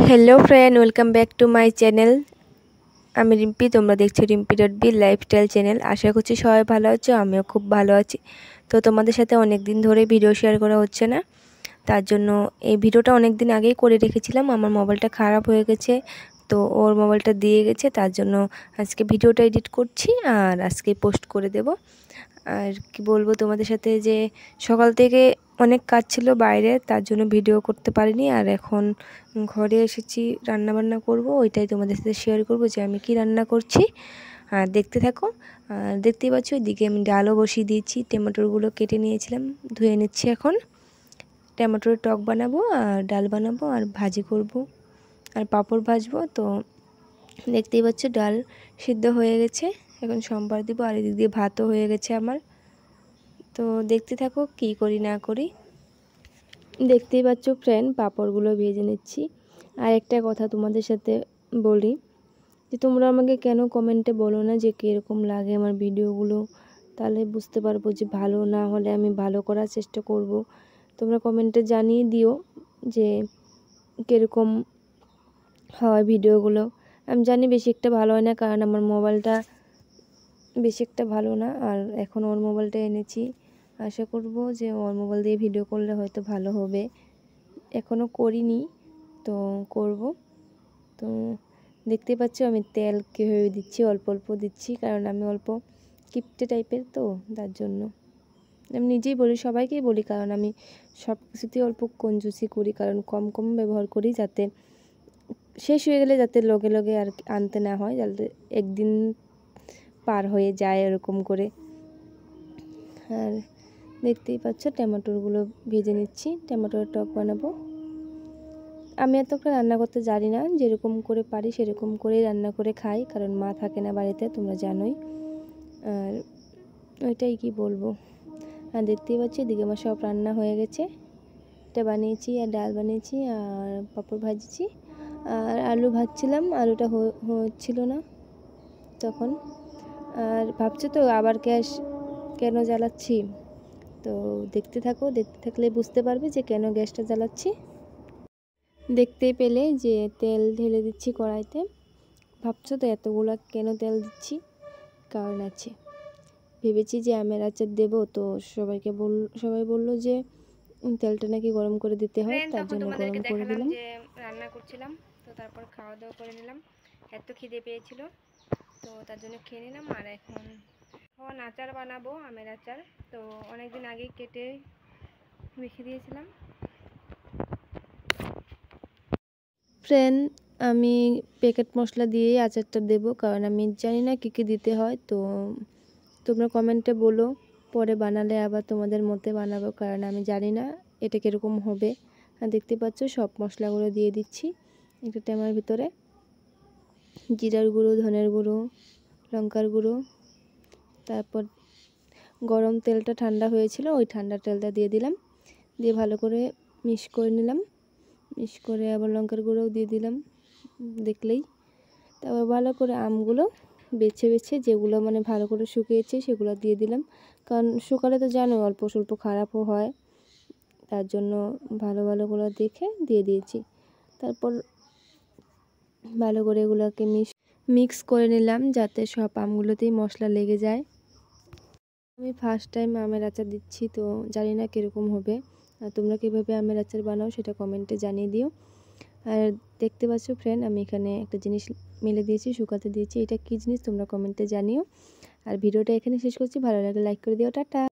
Hello friend, welcome back to my channel. আমি রিম্পি, তোমরা দেখছো রিম্পি.বি লাইফস্টাইল চ্যানেল। আশা করছি সবাই ভালো আছো, আমিও খুব ভালো আছি। তো তোমাদের সাথে অনেক দিন ধরে ভিডিও শেয়ার করা হচ্ছে না, তার জন্য এই ভিডিওটা অনেক দিন আগেই করে রেখেছিলাম। আমার মোবাইলটা খারাপ হয়ে গেছে, তো ওর মোবাইলটা দিয়ে গেছে, তার জন্য আজকে ভিডিওটা এডিট করছি আর আজকে পোস্ট করে দেব। আর কি বলবো তোমাদের সাথে, যে সকাল থেকে অনেক কাজ ছিল বাইরে, তার জন্য ভিডিও করতে পারিনি। আর এখন ঘরে এসেছি, রান্না বান্না করব, ওইটাই তোমাদের সাথে শেয়ার করব যে আমি কি রান্না করছি। আর দেখতে থাকো। আর দেখতেই পাচ্ছ, ওইদিকে আমি ডালও বসিয়ে দিয়েছি, টমেটোগুলো কেটে নিয়েছিলাম, ধুয়ে নিচ্ছি। এখন টমেটোর টক বানাবো আর ডাল বানাবো আর ভাজি করব আর পাঁপড় ভাজবো। তো দেখতেই পাচ্ছ ডাল সিদ্ধ হয়ে গেছে, এখন সম্বার দিব। আর এদিক দিয়ে ভাতও হয়ে গেছে আমার। তো দেখতে থাকো কি করি না করি। দেখতেই পাচ্ছ ফ্রেন্ড, পাঁপড়গুলো ভেজে নিচ্ছি। আর একটা কথা তোমাদের সাথে বলি, যে তোমরা আমাকে কেন কমেন্টে বলো না যে কীরকম লাগে আমার ভিডিওগুলো, তাহলে বুঝতে পারবো যে ভালো না হলে আমি ভালো করার চেষ্টা করব। তোমরা কমেন্টে জানিয়ে দিও যে কীরকম হয় ভিডিওগুলো। আমি জানি বেশি একটা ভালো হয় না, কারণ আমার মোবাইলটা বেশি একটা ভালো না। আর এখন ওর মোবাইলটা এনেছি, আশা করব যে ওর মোবাইল দিয়ে ভিডিও করলে হয়তো ভালো হবে। এখনও করিনি, তো করব। তো দেখতে পাচ্ছ আমি তেল কীভাবে দিচ্ছি, অল্প অল্প দিচ্ছি, কারণ আমি অল্প কিপটে টাইপের, তো তার জন্য আমি নিজেই বলি, সবাইকেই বলি, কারণ আমি সব কিছুতেই অল্প কঞ্জুসি করি, কারণ কম কম ব্যবহার করি, যাতে শেষ হয়ে গেলে যাতে লগে লগে আর আনতে না হয়, যাতে একদিন পার হয়ে যায় এরকম করে। আর দেখতেই পাচ্ছ টমেটোগুলো ভেজে নিচ্ছি, টমেটোর টক বানাবো। আমি এতটা রান্না করতে জানি না, যেরকম করে পারি সেরকম করেই রান্না করে খাই, কারণ মা থাকে না বাড়িতে, তোমরা জানোই। আর ওইটাই কি বলবো। আর দেখতেই পাচ্ছি এদিকে আমার সব রান্না হয়ে গেছে। এটা বানিয়েছি আর ডাল বানিয়েছি আর পাঁপড় ভাজছি আর আলু ভাজছিলাম, আলুটা হচ্ছিল না তখন। আর ভাবছো তো আবার গ্যাস কেন জ্বালাচ্ছি, তো দেখতে থাকো, দেখতে থাকলে বুঝতে পারবে যে কেন গ্যাসটা জ্বালাচ্ছি। দেখতেই পেলে যে তেল ঢেলে দিচ্ছি কড়াইতে। ভাবছো তো এতগুলো কেন তেল দিচ্ছি, কারণ আছে। ভেবেছি যে আমের আচার দেবো, তো সবাই বললো যে তেলটা নাকি গরম করে দিতে হয়, তার জন্য গরম করে দিলাম। যে রান্না করছিলাম, তো তারপর খাওয়া দাওয়া করে নিলাম। এত খিদে পেয়েছিল, তো তার জন্য খেয়ে নিলাম। আর এখন আচার বানাবো, আমের আচার। তো অনেকদিন আগেই কেটে রেখে দিয়েছিলাম। ফ্রেন্ড, আমি প্যাকেট মশলা দিয়েই আচারটা দেবো, কারণ আমি জানি না কী কী দিতে হয়। তো তোমরা কমেন্টে বলো, পরে বানালে আবার তোমাদের মতে বানাবো, কারণ আমি জানি না এটা কীরকম হবে। আর দেখতে পাচ্ছ সব মশলাগুলো দিয়ে দিচ্ছি একটা টেমার ভিতরে। জিরার গুঁড়ো, ধনের গুঁড়ো, লঙ্কার গুঁড়ো, তারপর গরম তেলটা ঠান্ডা হয়েছিল, ওই ঠান্ডা তেলটা দিয়ে দিলাম, দিয়ে ভালো করে মিক্স করে নিলাম। মিক্স করে আবার লঙ্কার গুঁড়োও দিয়ে দিলাম দেখলেই। তারপর ভালো করে আমগুলো বেছে বেছে, যেগুলো মানে ভালো করে শুকিয়েছে সেগুলো দিয়ে দিলাম, কারণ শুকালে তো জানো অল্প স্বল্প খারাপও হয়, তার জন্য ভালোগুলো দেখে দিয়ে দিয়েছি। তারপর ভালো করে এগুলোকে মিক্স করে নিলাম, যাতে সব আমগুলোতেই মশলা লেগে যায়। আমি ফার্স্ট টাইম আমের আচার দিচ্ছি, তো জানি না কীরকম হবে। আর তোমরা কীভাবে আমের আচার বানাও সেটা কমেন্টে জানিয়ে দিও। আর দেখতে পাচ্ছ ফ্রেন্ড, আমি এখানে একটা জিনিস মেলে দিয়েছি, শুকাতে দিয়েছি। এটা কী জিনিস তোমরা কমেন্টে জানিও। আর ভিডিওটা এখানে শেষ করছি, ভালো লাগলে লাইক করে দিও, টাটা।